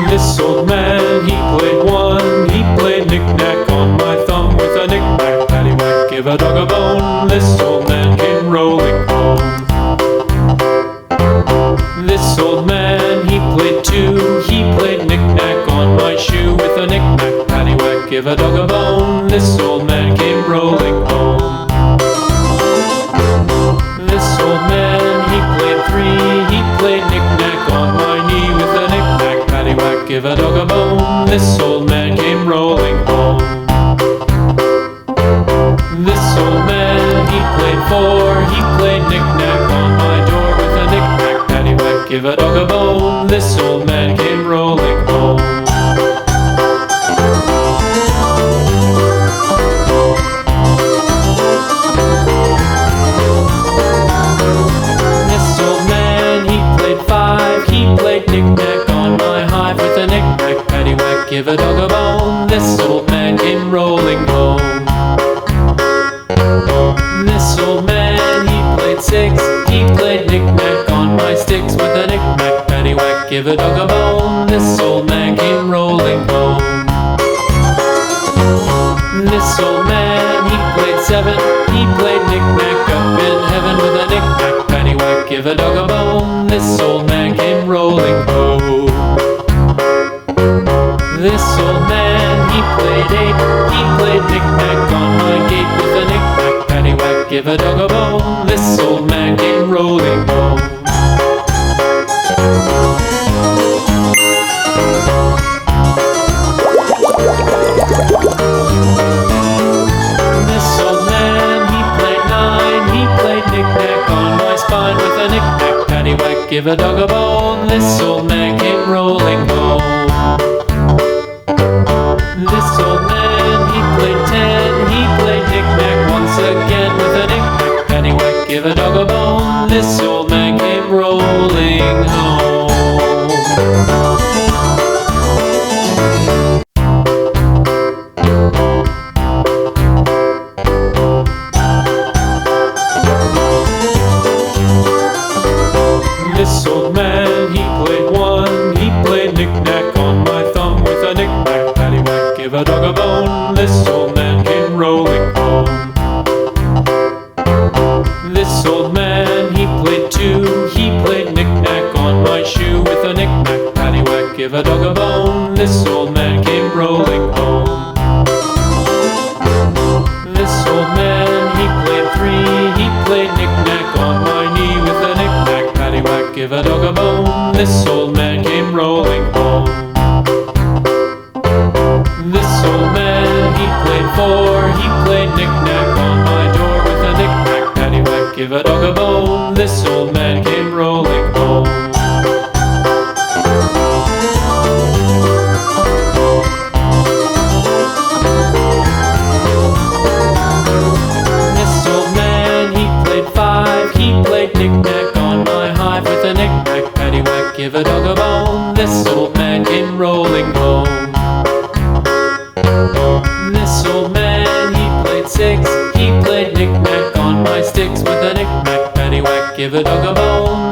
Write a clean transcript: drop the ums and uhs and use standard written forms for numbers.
This old man, he played one. He played knick-knack on my thumb with a knick-knack, paddywhack, give a dog a bone. This old man came rolling home. This old man, he played two. He played knick-knack on my shoe with a knick-knack, paddywhack, give a dog a bone. This old man came rolling home. This old man, he played three. He played knick-knack on my knee with a knick-knack, paddywhack, give a dog a bone. This old man came rolling home. This old man, he played four. He played knick-knack on my door with a knick-knack, paddywhack, give a dog a bone. This old man came rolling home. This old man, he played five. He played knick-knack on my hive with a knick-knack, paddywhack, give a dog a bone. This old man came rolling home. This old man, he played six. He played knick-knack on my sticks with a knick-knack, paddywhack, give a dog a bone. This old man came rolling home. This old man, he played seven. He played knick-knack up in heaven with a knick-knack, paddywhack, give a dog a bone. This old man came rolling home. This old man, he played eight. He played knick-knack on my gate with a knick-knack, paddywhack, give a dog a bone. This old man came rolling home. This old man, he played nine. He played knick-knack on my spine with a knick-knack, paddywhack, give a dog a bone. This old man came rolling home. This old man, he played ten. He played knick-knack once again with a knick-knack, paddywhack, give a dog a bone. This old man came rolling home. This old man, he played one. He played knick-knack on my thumb with a knick-knack, paddywhack, give a dog a bone. This old man came rolling home. This old man, he played two. He played knick-knack on my shoe with a knick-knack, paddywhack, give a dog a bone. This old man came rolling home. This old man, he played three. He played knick-knack on my knee with a knick-knack, paddywhack, give a dog a bone. This old man came rolling home. This old man, he played four. He played knick-knack on my door with a knick-knack, paddywhack, give a dog a bone. This old man came rolling home. This old man, he played five. He played knick-knack on my hive with a knick-knack, paddywhack, give a dog a bone. This old man came rolling home. This old man, he played six. He played knick-knack on my sticks with a knick-knack, paddywhack, give a dog a bone.